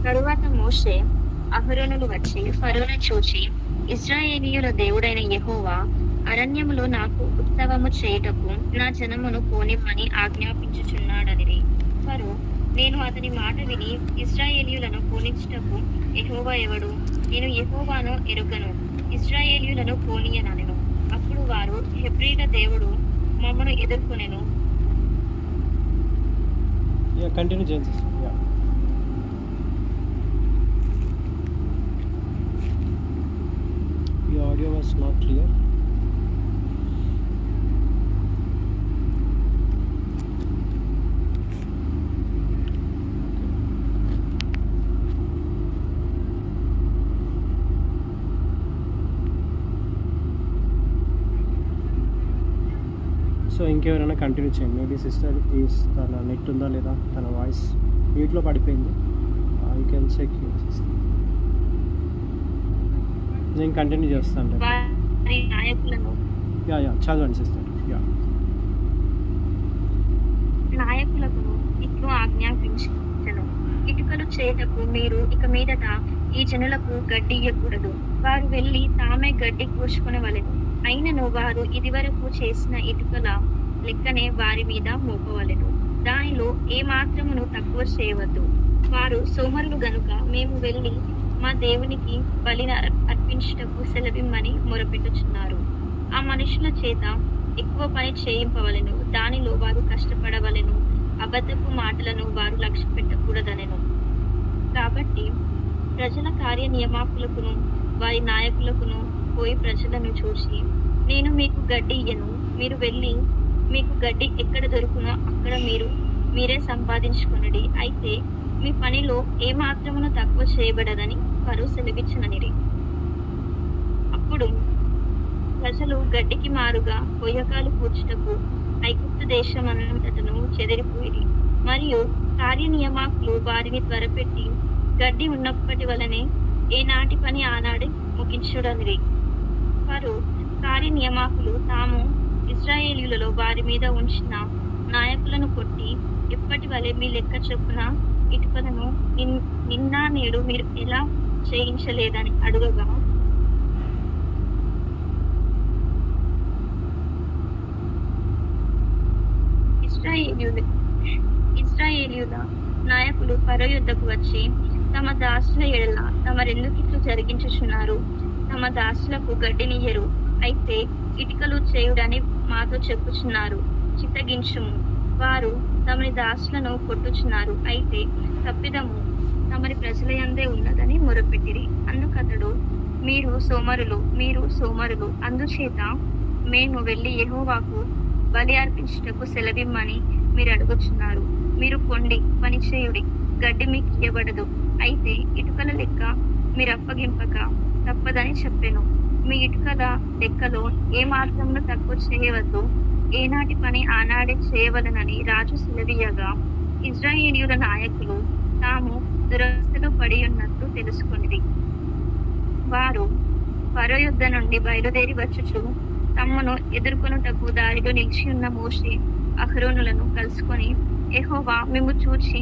తరువాత మోషే అహరోనులు వచ్చి ఫరోను చూచి, ఇశ్రాయేలీయుల దేవుడైన యెహోవా అరణ్యములో నాకు ఉత్సవము చేయుటకు నా జనమును పోనిమ్మని ఆజ్ఞాపించుచున్నాడనిరి. ఫరో, నేను అతని మాట విని ఇశ్రాయేలీయులను పోనిచ్చుటకు యెహోవా ఎవడు? నేను యెహోవాను ఎరుగను, ఇశ్రాయేలీయులను పోనీయనెను. అప్పుడు వారు, హెబ్రీల దేవుడు మమ్మను ఎదుర్కొనెను. కంటిన్యూ చేయండి. Your audio was not clear. So ఇంకెవరైనా కంటిన్యూ చేయండి. మేబీ సిస్టర్ ఈస్ తన నెట్ ఉందా లేదా, తన వాయిస్ మ్యూట్లో పడిపోయింది. You can check sister. నేను కంటిన్యూ చేస్తాను. వారి నాయకులను చదవండి సిస్టర్. నాయకులకు ఇట్లు ఆజ్ఞాపించెను, ఇటుకలు చేతకు మీరు ఇక మీదట ఈ జనులకు గడ్డి ఇయ్యకూడదు. వారు వెళ్ళి తామే గడ్డి కూర్చుకొనవలెను. అయినను వారు ఇదివరకు చేసిన ఇటుకల లెక్కనే వారి మీద మోపవలెను. దానిలో ఏ మాత్రమును తక్కువ చేయవద్దు. వారు సోమరులు గనుక మేము వెళ్ళి మా దేవునికి బలిని అర్పించుటకు సెలవిమ్మని మొరపెట్టుచున్నారు. ఆ మనుషుల చేత ఎక్కువ పని చేయింపవలెను. దానిలో వారు కష్టపడవలెను. అబద్ధపు మాటలను వారు లక్ష్య పెట్టకూడదనెను. కాబట్టి ప్రజల కార్య నియమాకులకును వారి నాయకులకును పోయి ప్రజలను చూసి, నేను మీకు గడ్డి ఇయ్యను, మీరు వెళ్ళి మీకు గడ్డి ఎక్కడ దొరుకునో అక్కడ మీరే సంపాదించుకొనుడి. అయితే మీ పనిలో ఏ మాత్రమును తక్కువ చేయబడదని వారు సెలవిచ్చుననిరి. అప్పుడు ప్రజలు గడ్డికి మారుగా కొయ్యకాలు కూర్చుటకు ఐగుప్తు దేశమంతటను చెదిరిపోయిరి. మరియు కార్యనియమాకులు వారిని త్వరపెట్టి గడ్డి ఉన్నప్పటి వలనే ఏనాటి పని ఆనాడే ముగించుడనిరి. వారు కార్యనియమాకులు తాము ఇశ్రాయేలీయులలో వారి మీద ఉంచిన నాయకులను కొట్టి, ఎప్పటి వలె మీ లెక్క చొప్పున ఇటుకలను నిన్న నేడు మీరు ఎలా చేయించలేదని అడుగగా, ఇశ్రాయేలీయుల నాయకులు ఫరో యుద్ధకు వచ్చి, తమ దాసుల ఎడల తమరెందుకిట్లు జరిగించుచున్నారు? తమ దాసులకు గడ్డినియ్యరు, అయితే ఇటుకలు చేయుడని మాతో చెప్పుచున్నారు. చిత్తగించుము. వారు తమని దాసులను కొట్టుచున్నారు, అయితే తప్పిదము తమరి ప్రజలయందే ఉన్నదని మొరపెట్టిరి. అందుకతడు, మీరు సోమరులు, అందుచేత మేము వెళ్ళి యెహోవాకు బలి అర్పించుటకు సెలవిమ్మని మీరు అడుగుచున్నారు. మీరు పొండి, పనిచేయుడి, గడ్డి మీకు ఇవ్వబడదు. అయితే ఇటుకల లెక్క మీరు అప్పగింపక తప్పదని చెప్పెను. మీ ఇటుకల లెక్కలో ఏ మాత్రమును తక్కువ చేయవద్దు. ఏనాటి పని ఆనాడే చేయవలనని రాజు సెలవీయగా, ఇశ్రాయేలీయుల నాయకులు తాము దురవస్థలో పడి ఉన్నట్టు తెలుసుకొనిరి. వారు ఫరో యుద్ధ నుండి బయలుదేరి వచ్చుచు తమను ఎదుర్కొనుటకు దారిలో నిలిచి ఉన్న మోషే అహరోనులను కలుసుకొని, యెహోవా మిమ్ము చూచి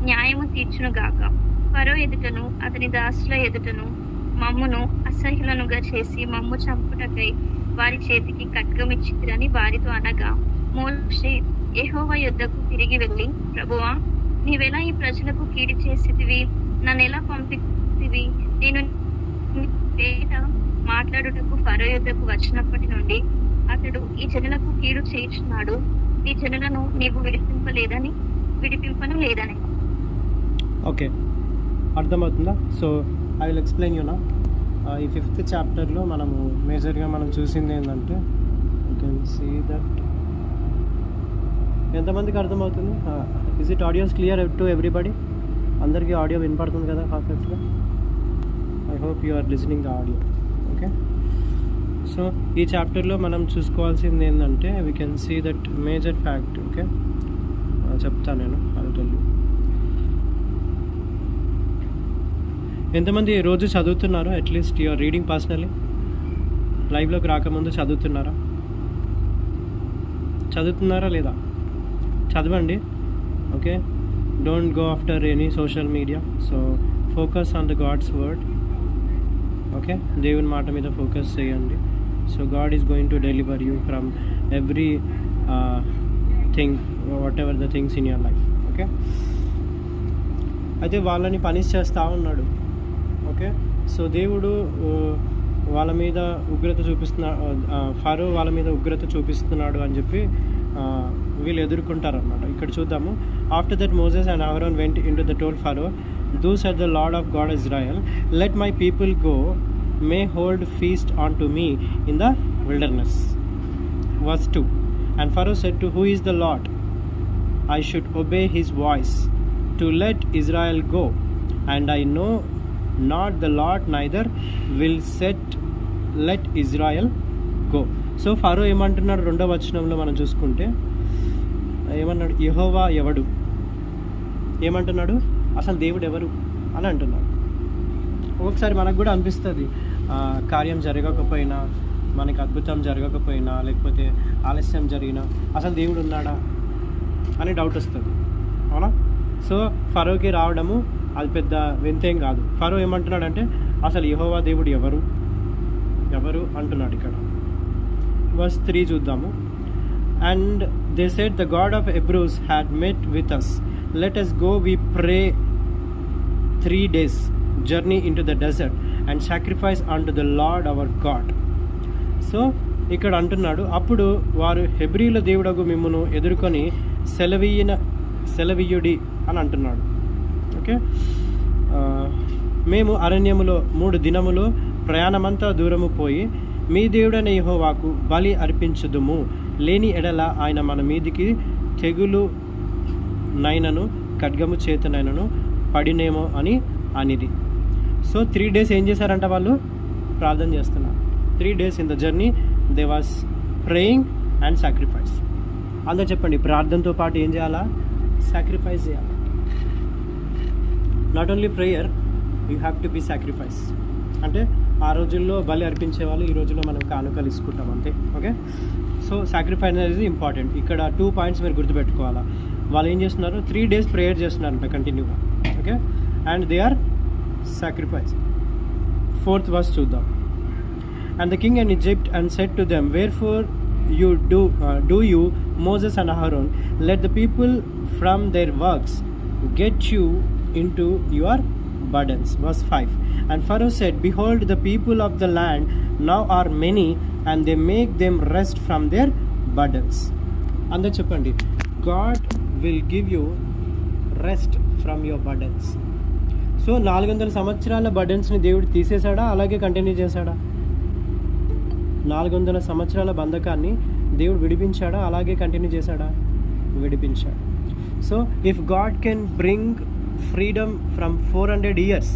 న్యాయము తీర్చునుగాక. ఫరో ఎదుటను అతని దాసుల ఎదుటను మమ్మును అసహ్యులనుగా చేసి మమ్ము చంపుటకై వారి చేతికి ఖడ్గమిచ్చితిరని వారితో అనగా, మోషే యెహోవా యుద్ధకు తిరిగి వెళ్ళి, ప్రభువా, నీవెలా ఈ ప్రజలకు కీడు చేసితివి? నన్నెలా పంపితివి? నేను పేట మాట్లాడుటకు ఫరో యుద్ధకు వచ్చినప్పటి నుండి అతడు ఈ జనులకు కీడు చేయుచున్నాడు. ఈ జనులను నీవు విడిపింపను లేదని. ఓకే, అర్థమవుతుందా? So I will explain you నా. ఈ 5th చాప్టర్లో మనము మేజర్గా మనం చూసింది ఏంటంటే, యూ కెన్ సీ దట్. ఎంతమందికి అర్థమవుతుంది? Is it audios clear to everybody? అందరికీ ఆడియో వినపడుతుంది కదా పర్ఫెక్ట్గా? I hope you are listening the audio. Okay, so ఈ చాప్టర్లో మనం చూసుకోవాల్సింది ఏంటంటే, we can see that major fact. Okay, చెప్తాను నేను, ఐ విల్ టెల్ యూ. ఎంతమంది రోజు చదువుతున్నారో, అట్లీస్ట్ యూఆర్ రీడింగ్ పర్సనలీ? లైవ్లోకి రాకముందు చదువుతున్నారా లేదా? చదవండి. Okay, don't go after any social media. So focus on the God's word. Okay, దేవుని మాట మీద ఫోకస్ చేయండి. So God is going to deliver you from every thing, what ever the things in your life. Okay, అయితే వాళ్ళని punish చేస్తూ ఉన్నాడు. Okay, so దేవుడు వాళ్ళ మీద ఉగ్రత ఫరో వాళ్ళ మీద ఉగ్రత చూపిస్తున్నాడు అని చెప్పి వీళ్ళు ఎదుర్కొంటారన్నమాట. ఇక్కడ చూద్దాము. After that Moses and Aaron went in to the told Pharaoh, thus said the Lord of God Israel, let my people go, may hold feast unto me in the wilderness. Verse 2, and Pharaoh said to, who is the Lord? I should obey his voice to let Israel go, and I know not the Lord, neither will let Israel go. So Pharaoh ఏమంటున్నాడు? 2వ వచనంలో మనం చూసుకుంటే ఏమన్నాడు? యెహోవా ఎవడు? ఏమంటున్నాడు? అసలు దేవుడు ఎవరు అని అంటున్నాడు. ఒక్కొక్కసారి మనకు కూడా అనిపిస్తుంది, కార్యం జరగకపోయినా, మనకి అద్భుతం జరగకపోయినా, లేకపోతే ఆలస్యం జరిగినా అసలు దేవుడు ఉన్నాడా అని డౌట్ వస్తుంది, అవునా? సో ఫరోకి రావడము అది పెద్ద వింతేం కాదు. ఫరో ఏమంటున్నాడంటే అసలు యెహోవా దేవుడు ఎవరు అంటున్నాడు ఇక్కడ. వర్స్ 3 చూద్దాము. And they said, the God of Hebrews had met with us. Let us go, we pray, 3 days journey into the desert and sacrifice unto the Lord our God. So ఇక్కడ అంటున్నాడు, అప్పుడు వారు హెబ్రీల దేవుడగు మిమ్మును ఎదుర్కొని సెలవీయుడి అని అంటున్నాడు. ఓకే, మేము అరణ్యములో 3 దినములు ప్రయాణమంతా దూరము పోయి మీ దేవుడైన యెహోవాకు బలి అర్పించుదుము, లేని ఎడల ఆయన మన మీదికి తెగులు నైనను ఖడ్గము చేతనైనను పడినేమో అని అనిది. సో 3 days ఏం చేశారంట? వాళ్ళు ప్రార్థన చేస్తున్నారు. 3 days in the journey they was praying and sacrifice. అందరూ చెప్పండి, ప్రార్థనతో పాటు ఏం చేయాలా? సాక్రిఫైస్ చేయాలి. Not only prayer, you have to be sacrifice. అంటే ఆ రోజుల్లో బలి అర్పించే వాళ్ళు, ఈ రోజుల్లో మనం కానుకలు ఇసుకుంటాం అంతే. ఓకే, సో సాక్రిఫైస్ అనేది ఇంపార్టెంట్. ఇక్కడ 2 points మీరు గుర్తుపెట్టుకోవాలా. వాళ్ళు ఏం చేస్తున్నారు? 3 days ప్రేయర్ చేస్తున్నారంట కంటిన్యూగా. Okay, and they are sacrifice. 4th verse చూద్దాం. And the king in Egypt and said to them, wherefore you do you, Moses and Aaron, let the people from their works get you into your burdens. Verse 5, and Pharaoh said, behold, the people of the land now are many, and they make them rest from their burdens. And చెప్పండి, God will give you rest from your burdens. So 400 సంవత్సరాల బర్డెన్స్ని దేవుడు తీసేశాడా, అలాగే continue చేశాడా? 400 సంవత్సరాల బంధకాన్ని దేవుడు విడిపించాడా, అలాగే continue చేశాడా? విడిపించాడు. So if God can bring freedom from 400 years,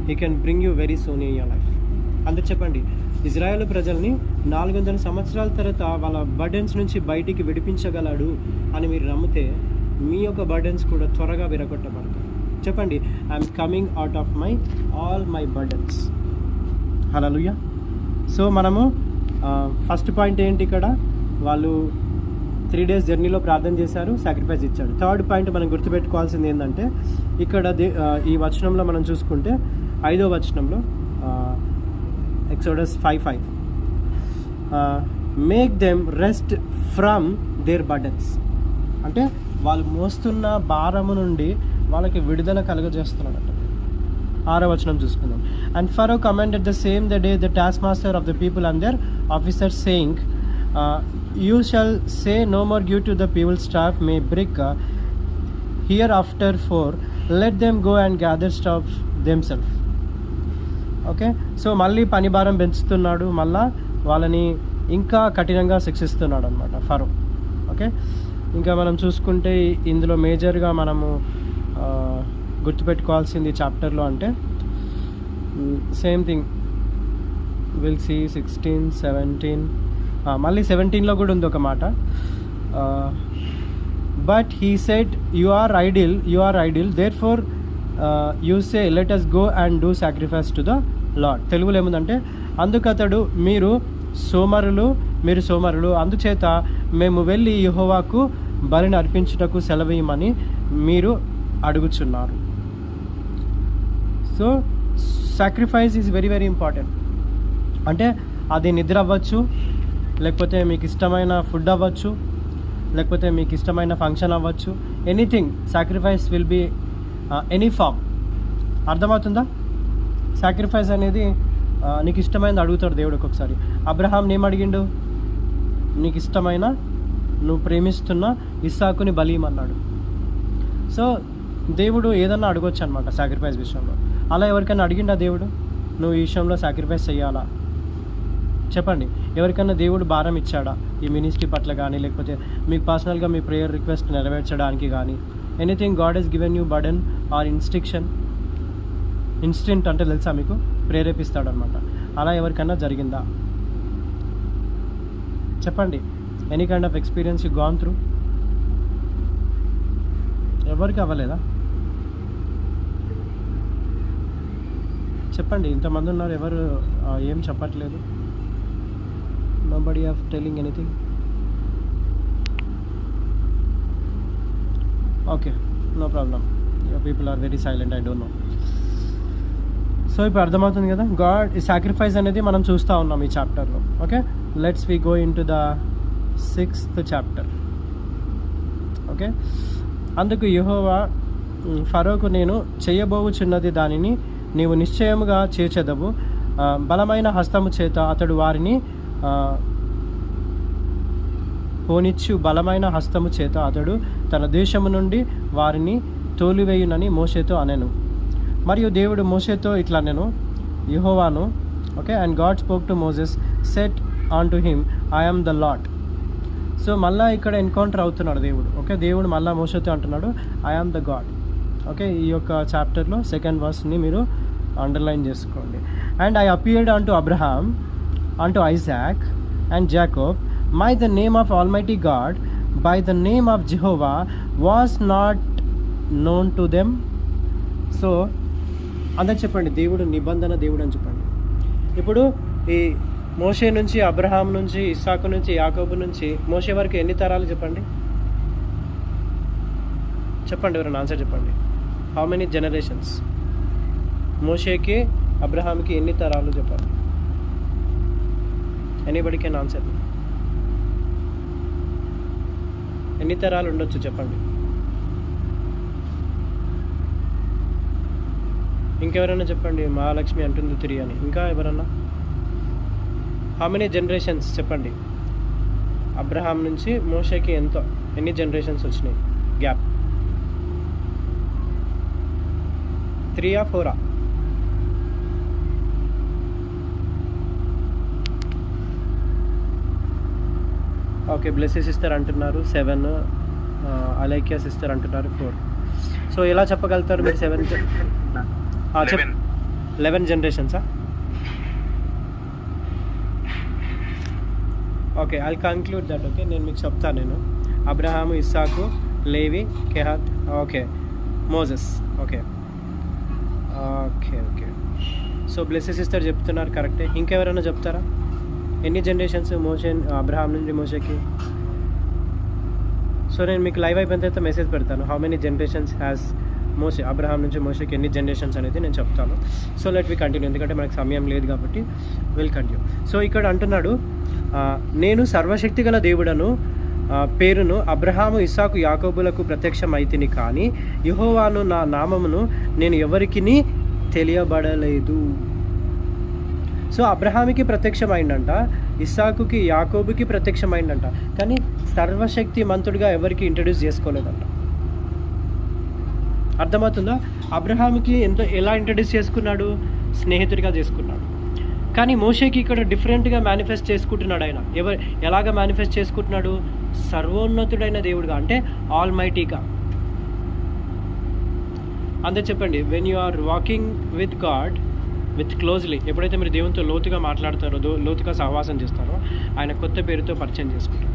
he can bring you very soon in your life. అందుకు చెప్పండి, ఇజ్రాయేల్ ప్రజల్ని 400 సంవత్సరాల తర్వాత వాళ్ళ బర్డెన్స్ నుంచి బయటికి విడిపించగలడు అని మీరు నమ్మితే మీ యొక్క బర్డెన్స్ కూడా త్వరగా విరగొట్టబడతాయి. చెప్పండి, I'm coming out of all my burdens. Hallelujah. So మనము ఫస్ట్ పాయింట్ ఏంటి? ఇక్కడ వాళ్ళు 3 days జర్నీలో ప్రార్థన చేశారు, సాక్రిఫైస్ ఇచ్చాడు. 3rd పాయింట్ మనం గుర్తుపెట్టుకోవాల్సింది ఏంటంటే, ఇక్కడ ఈ వచనంలో మనం చూసుకుంటే 5వ వచనంలో Exodus 5:5, make them rest from their burdens. అంటే వాళ్ళు మోస్తున్న భారము నుండి వాళ్ళకి విడుదల కలుగజేస్తున్నాడు. 6వ వచనం చూసుకుందాం. And Pharaoh commanded the same the day the taskmaster of the people and their officers, saying, you shall say no more give to the people staff may break hereafter, for let them go and gather staff themselves. Okay, so మళ్ళీ పని భారం పెంచుతున్నాడు, మళ్ళా వాళ్ళని ఇంకా కఠినంగా శిక్షిస్తున్నాడు అనమాట ఫరో. Okay, ఇంకా మనం చూసుకుంటే ఇందులో మేజర్గా మనము గుర్తుపెట్టుకోవాల్సింది చాప్టర్లో అంటే సేమ్ థింగ్ విల్ సీ 16, 17, మళ్ళీ 17లో కూడా ఉంది ఒక మాట. But he said you are idle therefore you say let us go and do sacrifice to the Lord. తెలుగులో ఏముందంటే, అందుకతడు మీరు సోమరులు అందుచేత మేము వెళ్ళి యెహోవాకు బలిని అర్పించుటకు సెలవేయమని మీరు అడుగుచున్నారు. So sacrifice is very very important. అంటే అది నిద్ర అవ్వచ్చు, లేకపోతే మీకు ఇష్టమైన ఫుడ్ అవ్వచ్చు, లేకపోతే మీకు ఇష్టమైన ఫంక్షన్ అవ్వచ్చు, anything. Sacrifice will be any form. అర్థమవుతుందా? సాక్రిఫైస్ అనేది నీకు ఇష్టమైనది అడుగుతాడు దేవుడు. ఒక్కొక్కసారి అబ్రహాంని ఏం అడిగిండు? నీకు ఇష్టమైన, నువ్వు ప్రేమిస్తున్న ఇస్సాకుని బలీమన్నాడు. సో దేవుడు ఏదన్నా అడగొచ్చు అనమాట సాక్రిఫైస్ విషయంలో. అలా ఎవరికైనా అడిగిండా దేవుడు నువ్వు ఈ విషయంలో సాక్రిఫైస్ చేయాలా? చెప్పండి. ఎవరికైనా దేవుడు భారం ఇచ్చాడా ఈ మినిస్ట్రీ పట్ల కానీ, లేకపోతే మీకు పర్సనల్గా మీ ప్రేయర్ రిక్వెస్ట్ నెరవేర్చడానికి కానీ? Anything God has given you burden or instruction. Instant అంటే తెలుసా మీకు? ప్రేరేపిస్తాడు అనమాట. అలా ఎవరికైనా జరిగిందా? చెప్పండి. Any kind of experience you gone through? ఎవరికి అవ్వలేదా? చెప్పండి. ఇంతమంది ఉన్నారు, ఎవరు ఏం చెప్పట్లేదు? Nobody of telling anything. Okay, no problem. Your people are very silent, I don't know. So ఇప్పుడు అర్థమవుతుంది కదా, గాడ్ ఈ సాక్రిఫైస్ అనేది మనం చూస్తూ ఉన్నాం ఈ చాప్టర్లో. Okay, let's we go in to the 6th chapter. Okay, అందుకు యెహోవా ఫరోకు, నేను చేయబోవుచున్నది దానిని నీవు నిశ్చయముగా చేర్చెదవు. బలమైన హస్తము చేత అతడు వారిని పోనిచ్చు. బలమైన హస్తము చేత అతడు తన దేశము నుండి వారిని తోలివేయునని మోషేతో అనెను. మరియు దేవుడు మోషేతో ఇట్లా నేను యెహోవాను. Okay, and God spoke to Moses, said unto him, I am the Lord. So మళ్ళీ ఇక్కడ ఎన్కౌంటర్ అవుతున్నాడు దేవుడు. ఓకే, దేవుడు మళ్ళీ మోషేతో అంటున్నాడు, I am the God. Okay, ఈ యొక్క చాప్టర్లో 2nd వర్స్ని మీరు అండర్లైన్ చేసుకోండి. And I appeared unto Abraham, unto Isaac and Jacob, my the name of almighty God, by the name of Jehovah was not known to them. So అందరు చెప్పండి, దేవుడు నిబంధన దేవుడు అని చెప్పండి. ఇప్పుడు ఈ మోషే నుంచి, అబ్రహాం నుంచి, ఇస్సాకు నుంచి, యాకోబు నుంచి మోషే వరకు ఎన్ని తరాలు చెప్పండి? చెప్పండి, ఎవరైనా ఆన్సర్ చెప్పండి. How many generations? మోషేకి, అబ్రహాంకి ఎన్ని తరాలు చెప్పండి? Anybody can answer. ఎన్ని తరాలు ఉండొచ్చు చెప్పండి? ఇంకెవరైనా చెప్పండి. మహాలక్ష్మి అంటుంది 3 అని. ఇంకా ఎవరన్నా? హౌ మెనీ జనరేషన్స్ చెప్పండి? అబ్రహాం నుంచి మోషేకి ఎన్ని జనరేషన్స్ వచ్చినాయి? Gap 3 or 4? Okay, Blessy sister అంటున్నారు 7, అలైక్య సిస్టర్ అంటున్నారు 4. సో ఎలా చెప్పగలుగుతారు మీరు 11 జనరేషన్సా? Okay, I'll conclude that. Okay, నేను మీకు చెప్తాను. నేను Abraham, Isaac, Levi, Kohath, okay, Moses. Okay okay okay so Blessy sister చెప్తున్నారు, కరెక్టే. ఇంకెవరైనా చెప్తారా? ఎన్ని జనరేషన్స్ మోషే, అబ్రహాం నుంచి మోషేకి? సో నేను మీకు లైవ్ అయిపోయిన తర్వాత మెసేజ్ పెడతాను, how many generations has Moshe, Abraham నుంచి మోషేకి ఎన్ని జనరేషన్స్ అనేది నేను చెప్తాను. సో లెట్ వి కంటిన్యూ, ఎందుకంటే మనకు సమయం లేదు కాబట్టి విల్ కంటిన్యూ. సో ఇక్కడ అంటున్నాడు, నేను సర్వశక్తి గల దేవుడను పేరును అబ్రహాము, ఇస్సాకు, యాకోబులకు ప్రత్యక్షమైతిని, కానీ యెహోవాను నా నామమును నేను ఎవరికిని తెలియబడలేదు. సో అబ్రహాముకి ప్రత్యక్షమైందంట, ఇస్సాకుకి, యాకోబుకి ప్రత్యక్షమైందంట, కానీ సర్వశక్తి మంతుడిగా ఎవరికి ఇంట్రడ్యూస్ చేసుకోలేదంట. అర్థమవుతుందా? అబ్రహాముకి ఎలా ఇంట్రడ్యూస్ చేసుకున్నాడు? స్నేహితుడిగా చేసుకున్నాడు. కానీ మోషేకి ఇక్కడ డిఫరెంట్గా మేనిఫెస్ట్ చేసుకుంటున్నాడు. ఆయన ఎలాగ మేనిఫెస్ట్ చేసుకుంటున్నాడు? సర్వోన్నతుడైన దేవుడుగా, అంటే ఆల్ మైటీగా. అంతే చెప్పండి, when you are walking with God with closely, ఎప్పుడైతే మీరు దేవునితో లోతుగా మాట్లాడతారో, లోతుగా సహవాసం చేస్తారో, ఆయన కొత్త పేరుతో పరిచయం చేసుకుంటాడు.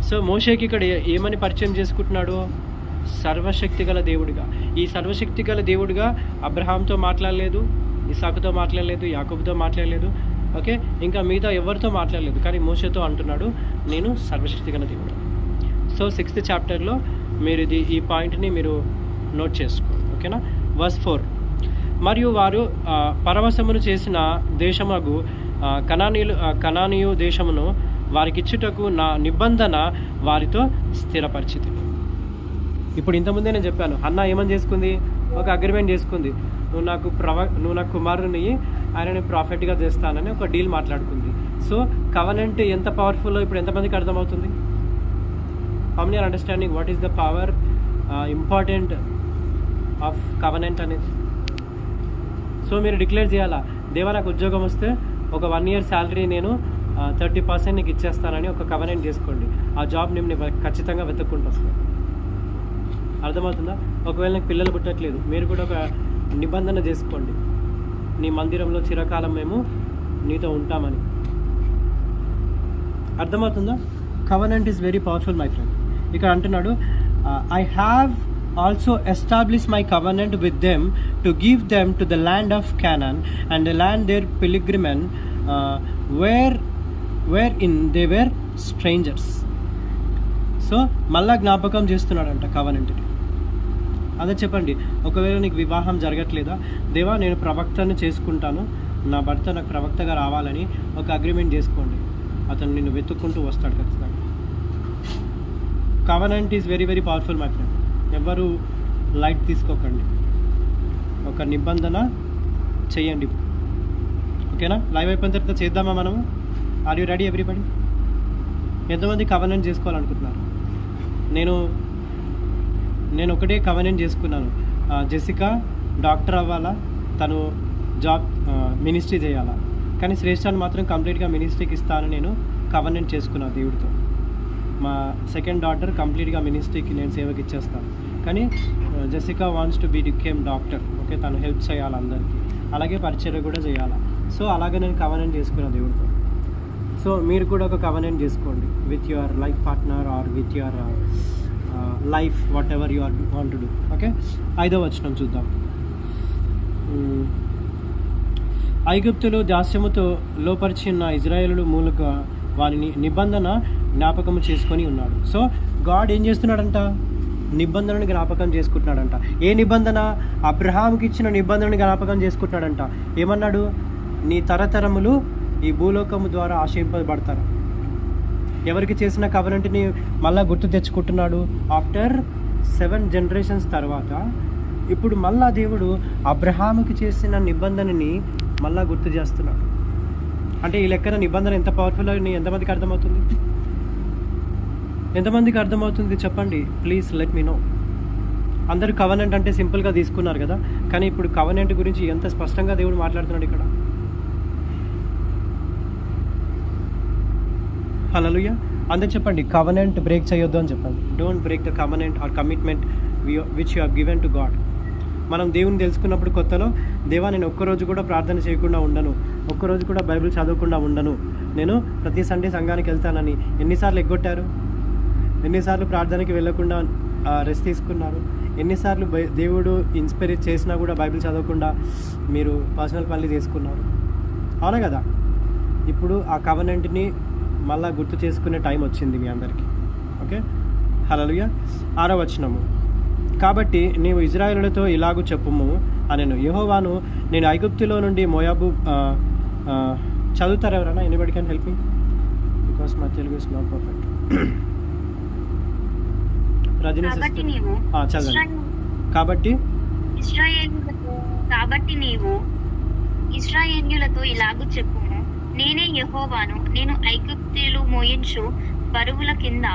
సో మోషేకి ఇక్కడ ఏమని పరిచయం చేసుకుంటున్నాడు? సర్వశక్తి గల దేవుడిగా. ఈ సర్వశక్తి గల దేవుడిగా అబ్రహాంతో మాట్లాడలేదు, ఇస్సాకుతో మాట్లాడలేదు, యాకోబుతో మాట్లాడలేదు, ఓకే, ఇంకా మిగతా ఎవరితో మాట్లాడలేదు. కానీ మోషేతో అంటున్నాడు, నేను సర్వశక్తి గల దేవుడు. సో 6th చాప్టర్లో మీరు ఈ పాయింట్ని మీరు నోట్ చేసుకోండి. ఓకేనా? వర్స్ 4, మరియు వారు పరవశమును చేసిన దేశమగు కనానీయు దేశమును వారికిచ్చుటకు నా నిబంధన వారితో స్థిరపరిచితి. ఇప్పుడు ఇంతకుముందే నేను చెప్పాను, హన్నా ఏమని చేసుకుంది? ఒక అగ్రిమెంట్ చేసుకుంది. నువ్వు నాకు కుమారుని ఆయనని ప్రాఫిట్గా చేస్తానని ఒక డీల్ మాట్లాడుకుంది. సో కవనెంట్ ఎంత పవర్ఫుల్లో ఇప్పుడు ఎంతమందికి అర్థమవుతుంది? How many are understanding what is the power important of covenant అనేది? సో మీరు డిక్లేర్ చేయాలా, దేవా నాకు ఉద్యోగం వస్తే ఒక 1 year శాలరీ నేను 30% నీకు ఇచ్చేస్తానని ఒక కవనెంట్ చేసుకోండి. ఆ జాబ్ నేను ఖచ్చితంగా వెతుక్కుంటూ వస్తాను. అర్థమవుతుందా? ఒకవేళ నాకు పిల్లలు పుట్టట్లేదు, మీరు కూడా ఒక నిబంధన చేసుకోండి, నీ మందిరంలో చిరకాలం మేము నీతో ఉంటామని. అర్థమవుతుందా? Covenant is very powerful my friend. ఇక్కడ అంటున్నాడు, I have also establish my covenant with them to give them to the land of Canaan and the land their pilgrimage wherein they were strangers. So మళ్ళా జ్ఞాపకం చేస్తున్నాడంట కవనెంట్ని. అదే చెప్పండి, ఒకవేళ నీకు వివాహం జరగట్లేదా, దేవా నేను ప్రవక్తను చేసుకుంటాను, నా భర్త నాకు ప్రవక్తగా రావాలని ఒక అగ్రిమెంట్ చేసుకోండి. అతను నిన్ను వెతుక్కుంటూ వస్తాడు ఖచ్చితంగా. Covenant is very very powerful my friend. ఎవరు లైట్ తీసుకోకండి, ఒక నిబంధన చేయండి. ఓకేనా? లైవ్ అయిపోయిన తర్వాత చేద్దామా మనము? Are you ready everybody? ఎంతమంది కవనెంట్ చేసుకోవాలనుకుంటున్నారు? నేను ఒకటే కవనెంట్ చేసుకున్నాను, జెసికా డాక్టర్ అవ్వాలా, తను జాబ్ మినిస్ట్రీ చేయాలా, కానీ శ్రేష్ఠాన్ని మాత్రం కంప్లీట్గా మినిస్ట్రీకి ఇస్తాను నేను కవనెంట్ చేసుకున్నాను దేవుడితో. మా సెకండ్ డాటర్ కంప్లీట్గా మినిస్ట్రీకి నేను సేవకి ఇచ్చేస్తాను, కానీ Jessica wants to became doctor. Okay, తను హెల్ప్ చేయాలి అందరికీ, అలాగే పరిచర్య కూడా చేయాలి. సో అలాగే నేను కవనెంట్ చేసుకున్నాను దేవుడితో. సో మీరు కూడా ఒక కవనెంట్ చేసుకోండి with your life partner or with your life, whatever you are want to do. Okay, 5వ వచనం చూద్దాం. ఐగుప్తులో దాస్యముతో లోపరిచిన ఇజ్రాయేలు మూలంగా వారిని నిబంధన జ్ఞాపకం చేసుకొని ఉన్నాడు. సో గాడ్ ఏం చేస్తున్నాడంట? నిబంధనని జ్ఞాపకం చేసుకుంటున్నాడంట. ఏ నిబంధన? అబ్రహాంకి ఇచ్చిన నిబంధనని జ్ఞాపకం చేసుకుంటున్నాడంట. ఏమన్నాడు? నీ తరతరములు ఈ భూలోకము ద్వారా ఆశీర్వదింపబడతారు. ఎవరికి చేసిన కవనెంట్ని మళ్ళా గుర్తు తెచ్చుకుంటున్నాడు. ఆఫ్టర్ 7 generations తర్వాత ఇప్పుడు మళ్ళా దేవుడు అబ్రహాముకి చేసిన నిబంధనని మళ్ళా గుర్తు చేస్తున్నాడు. అంటే ఈ లెక్కన నిబంధన ఎంత పవర్ఫుల్ అని ఎంతమందికి అర్థమవుతుంది? ఎంతమందికి అర్థమవుతుంది చెప్పండి ప్లీజ్, లెట్ మీ నో. అందరూ కవనెంట్ అంటే సింపుల్గా తీసుకున్నారు కదా, కానీ ఇప్పుడు కవనెంట్ గురించి ఎంత స్పష్టంగా దేవుడు మాట్లాడుతున్నాడు ఇక్కడ. హల్లెలూయా. అందరూ చెప్పండి, కవనెంట్ బ్రేక్ చేయొద్దు అని చెప్పండి. Don't break the covenant or commitment which you have given to God. మనం దేవుని తెలుసుకున్నప్పుడు కొత్తలో, దేవా నేను ఒక్కరోజు కూడా ప్రార్థన చేయకుండా ఉండను, ఒక్కరోజు కూడా బైబిల్ చదవకుండా ఉండను, నేను ప్రతి సండే సంఘానికి వెళ్తానని ఎన్నిసార్లు ఎగ్గొట్టారు? ఎన్నిసార్లు ప్రార్థనకి వెళ్ళకుండా రెస్ట్ తీసుకున్నారు? ఎన్నిసార్లు దేవుడు ఇన్స్పైర్ చేసినా కూడా బైబిల్ చదవకుండా మీరు పర్సనల్ పనులు చేసుకున్నారు? అవునా కదా? ఇప్పుడు ఆ కవనెంట్ని మళ్ళీ గుర్తు చేసుకునే టైం వచ్చింది మీ అందరికీ. ఓకే, హల్లెలూయా. 6వ వచనము. కాబట్టి నీవు ఇజ్రాయేలులతో ఇలాగూ చెప్పుము అనెను, యెహోవాను నేను ఐగుప్తులో నుండి మోయాబు చదువుతారు ఎవరైనా? Anybody can help me because my Telugu is not perfect. Rajani చదవండి. కాబట్టి నీవు ఇశ్రాయేలీయులతో ఇలాగూ చెప్పుము, నేనే యెహోవాను, నేను ఐగుప్తీయులు మోయించు బరువుల కింద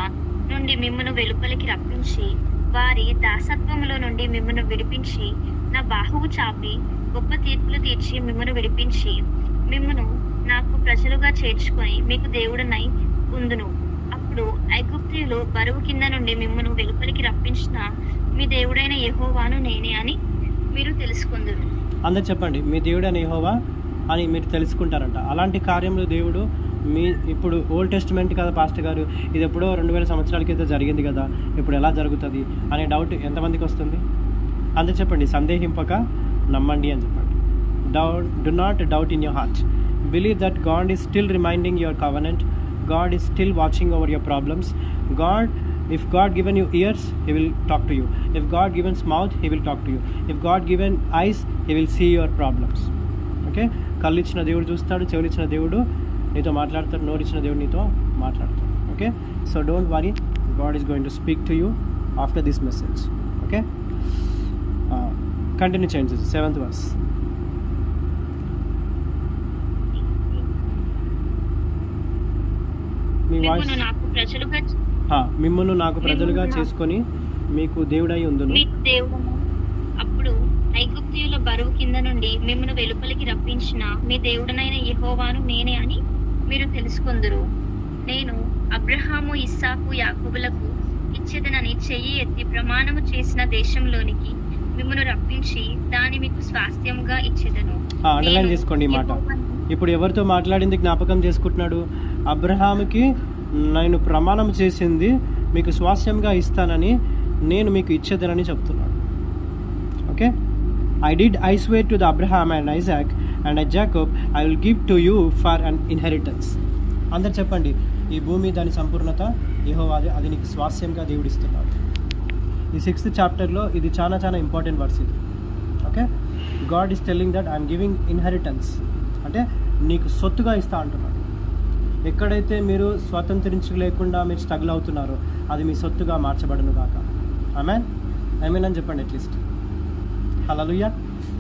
నుండి మిమ్మును వెలుపలికి రప్పించి వారి దాసత్వములో నుండి మిమ్మును విడిపించి నా బాహువు చాపి గొప్ప తీర్పులు తీర్చి మిమ్మును విడిపించి మిమ్మును నాకు ప్రజలుగా చేర్చుకొని మీకు దేవుడనై ఉందును. అప్పుడు ఐగుప్తీయులు బరువు కింద నుండి మిమ్మును వెలుపలికి రప్పించిన మీ దేవుడైన యెహోవాను నేనే అని మీరు తెలుసుకుందురు. అందరు చెప్పండి, మీ దేవుడైన యెహోవా అని మీరు తెలుసుకుంటారంట. అలాంటి కార్యములు దేవుడు ఇప్పుడు ఓల్డ్ టెస్టిమెంట్ కదా పాస్టర్ గారు, ఇది ఎప్పుడో 2000 సంవత్సరాల క్రితం జరిగింది కదా, ఇప్పుడు ఎలా జరుగుతుంది అనే డౌట్ ఎంతమందికి వస్తుంది? అందరు చెప్పండి, సందేహింపక నమ్మండి అని చెప్పండి. Do not doubt in your heart. Believe that God is still reminding your covenant. God is still watching over your problems. God If God given you ears, He will talk to you. If God given mouth, He will talk to you. If God given eyes, He will see your problems. Okay? కళ్ళు ఇచ్చిన దేవుడు చూస్తాడు, చెవులు ఇచ్చిన దేవుడు నీతో మాట్లాడతాడు, నోరు ఇచ్చిన దేవుడు నీతో మాట్లాడతాడు. Okay, so don't worry, God is going to speak to you after this message. Okay, continue చేయండి 7th verse. మీ వాయిస్. మిమ్మును నాకు ప్రజలుగా చేసుకొని మీకు దేవుడై ఉందును. అప్పుడు ఐగుప్తీయుల బరువు కింద నుండి మిమ్మల్ని వెలుపలికి రప్పించిన మీ దేవుడనైన యెహోవాను నేనే అని మీరు తెలుసుకొందురు. నేను అబ్రహాము, ఇస్సాకు, యాకోబులకు ఇచ్చేదనని చెయ్యి ఎత్తి ప్రమాణము చేసిన దేశంలోనికి మిమ్మల్ని రప్పించి దాన్ని మీకు స్వాస్థ్యముగా ఇచ్చేదను. అండర్లైన్ చేసుకోండి ఈ మాట. ఇప్పుడు ఎవరితో మాట్లాడింది జ్ఞాపకం చేసుకుంటున్నాడు? అబ్రహాముకి నేను ప్రమాణం చేసింది మీకు స్వాస్థ్యంగా ఇస్తానని, నేను మీకు ఇచ్చేదనని చెప్తున్నాడు. Okay, I did I swear to the Abraham and Isaac and Jacob I will give to you for an inheritance. అందరు చెప్పండి, ఈ భూమి దాని సంపూర్ణత యెహోవాదే, అది నీకు స్వాస్థ్యంగా దేవుడు ఇస్తున్నాడు. ఈ 6th చాప్టర్లో ఇది చాలా చాలా ఇంపార్టెంట్ వర్స్ ఇది. Okay, God is telling that I'm giving inheritance, అంటే నీకు సొత్తుగా ఇస్తా అంటున్నాడు. ఎక్కడైతే మీరు స్వాతంత్రించలేకుండా మీరు స్ట్రగుల్ అవుతున్నారో అది మీ సొత్తుగా మార్చబడును గాక. ఆమేన్, ఆమేన్ అని చెప్పండి at least. Hallelujah,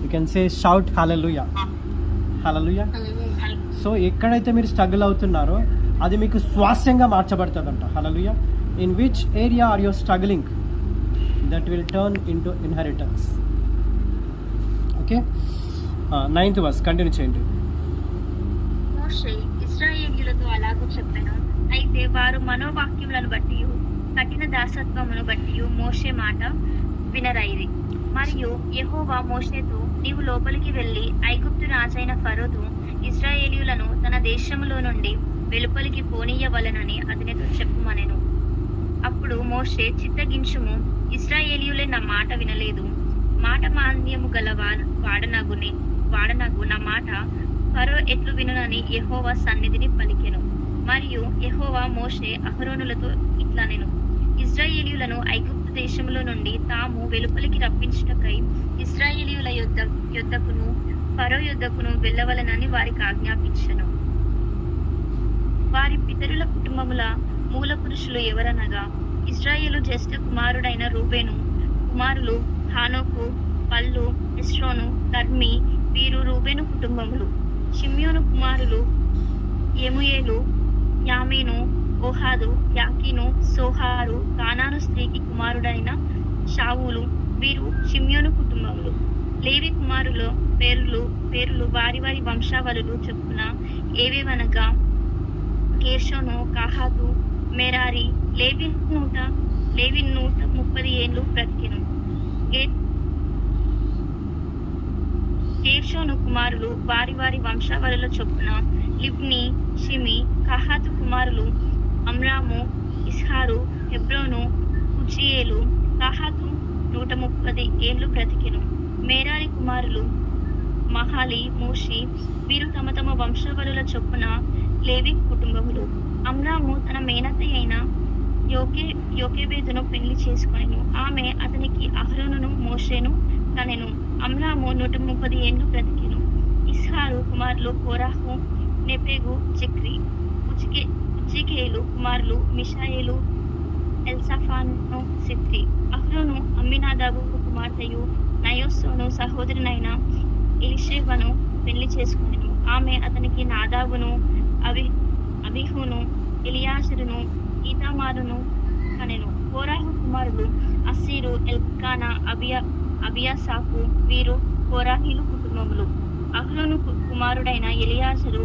you can say shout hallelujah, hallelujah. So ఎక్కడైతే మీరు స్ట్రగుల్ అవుతున్నారో అది మీకు స్వాస్థ్యంగా మార్చబడుతుందంట. Hallelujah. In which area are you struggling, that will turn into inheritance. Okay, 9th verse continue చేయండి. మోషే ఇశ్రాయేలీయులతో అలాగూ చెప్పెను. అయితే వారు మనోవాక్యములను బట్టి కఠిన దాసత్వమును బట్టి మోషే మాట వినరైరి. మరియు యెహోవా మోషేతో, నీవు లోపలికి వెళ్ళి ఐగుప్తు రాజైన ఫరోతో ఇశ్రాయేలీయులను తన దేశములో నుండి వెలుపలికి పోనీయవలెనని అతనితో చెప్పుమనెను. అప్పుడు మోషే, చిత్తగించుము, ఇశ్రాయేలీయులే నా మాట వినలేదు, మాట మాంద్యము గల వాడనగు నా మాట ఫరో ఎట్లు వినునని యెహోవా సన్నిధిని పలికెను. మరియు యెహోవా మోషే అహరోనులతో ఇట్లనెను, ఇశ్రాయేలీయులను ఐగుప్తు దేశములో నుండి తాము వెలుపలికి రప్పించుటకై ఇశ్రాయేలీయుల యొద్దకును ఫరో యొద్దకును వెళ్ళవలనని వారికి ఆజ్ఞాపించెను. వారి పితరుల కుటుంబముల మూల పురుషులు ఎవరనగా, ఇశ్రాయేలు జ్యేష్ఠ కుమారుడైన రూబేను కుమారులు హానోకు, పల్లు, హెస్రోను, కర్మి, వీరు రూబేను కుటుంబములు. షిమ్యోను కుమారులు యెమూయేలు, యామీను, ఓహాదు, యాకీను, సోహారు, కానాను స్త్రీకి కుమారుడైన షావులు, వీరు షిమ్యోను కుటుంబములు. లేవి కుమారుల పేరులు వారి వారి వంశావళులు చొప్పున ఏవేవనగా, గేర్షోను, కహాతు, మెరారి. లేవి 130 ఏళ్ళు బ్రతికెను. గేర్షోను కుమారులు వారి వారి వంశావళుల చొప్పున లిబ్ని, షిమి. కహాతు కుమారులు అమ్రాము, ఇస్హారు, హెబ్రోను, ఉజ్జియేలు. కహాతు 130 ఏళ్ళు బ్రతికెను. మేరారి కుమారులు మహాలి, మూషి. వీరు తమ తమ వంశావళుల చొప్పున లేవి కుటుంబములు. అమ్రాము తన మేనత్త అయిన యోకెబెదును పెళ్లి చేసుకొనెను. ఆమె అతనికి అహరోనును మోషేను కనెను. అమ్రాము 130 ఏళ్ళు బ్రతికెను. ఇస్హారు కుమారులు కోరాహు, నెపెగు, జిక్రి. ఉజ్జికేలు కుమారులు మిషాయేలు, ఎల్సాఫాను, సిత్రి. అహరోను అమ్మినాదాబు కుమార్తెయు నయోసోను సహోదరునైన ఎలిషేబను పెళ్లి చేసుకొనెను. ఆమె అతనికి నాదాబును, అబిహును, ఎలియాజరును, ఈతామారును కనెను. కోరాహు కుమారులు అస్సీరు, ఎల్కానా, అబియాసాకు. వీరు కోరాహీలు కుటుంబములు. అహరోను కుమారుడైన ఎలియాజరు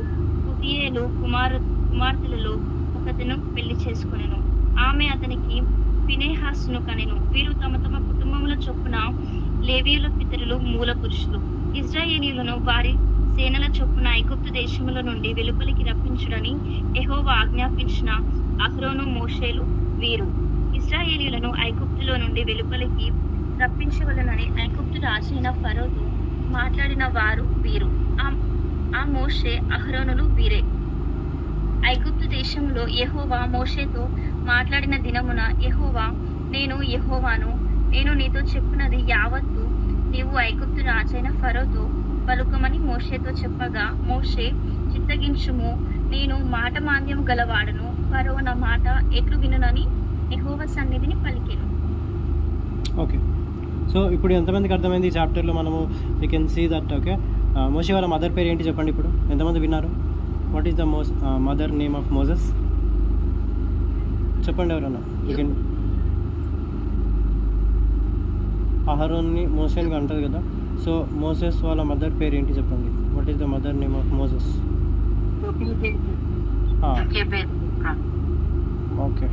ఉతియేలు కుమార్తెలలో ఒకతను పెళ్లి చేసుకొనెను. ఆమె అతనికి ఫినెహాసును కనెను. వీరు తమ తమ కుటుంబముల చొప్పున లేవీయుల పితరులు మూల పురుషులు. ఇశ్రాయేలీయులను వారి సేనల చొప్పున ఐగుప్తు దేశముల నుండి వెలుపలికి రప్పించుడని యెహోవా ఆజ్ఞాపించిన అహరోను, మోషేలు వీరు. ఇశ్రాయేలీయులను ఐగుప్తులో నుండి వెలుపలికి రప్పించవలనని ఐగుప్తు రాజైన ఫరోతో మాట్లాడిన వారు వీరు. ఆ మోషే, అహరోనులు వీరే. ఐగుప్తు దేశంలో యెహోవా మోషేతో మాట్లాడిన దినమున యెహోవా, నేను యెహోవాను, నేను నీతో చెప్పినది యావత్తు నీవు ఐగుప్తు రాజైన ఫరోతో పలుకమని మోషేతో చెప్పగా, మోషే, చిత్తగించుము, నేను మాట మాంద్యం గలవాడను, ఫరో నా మాట ఎట్లు వినునని యెహోవా సన్నిధిని పలికెను. ఓకే, సో ఇప్పుడు ఎంతమందికి అర్థమైంది ఈ చాప్టర్లో మనము we can see that. Okay, మోషే వాళ్ళ మదర్ పేరు ఏంటి చెప్పండి ఇప్పుడు, ఎంతమంది విన్నారు? What is the mother name of Moses? చెప్పండి ఎవరన్నా. You can. అహరోన్ని మోసేని అంటారు కదా, సో మోసెస్ వాళ్ళ మదర్ పేరు ఏంటి చెప్పండి. What is the mother name of Moses? Okay,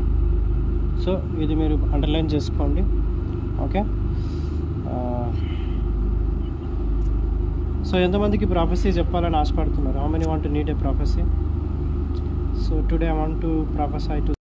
so ఇది మీరు అండర్లైన్ చేసుకోండి. ఓకే, సో ఎంతమందికి ప్రాఫెసీ చెప్పాలని ఆశపడుతున్నారు? How many want to need a prophecy? So today I want to prophesy to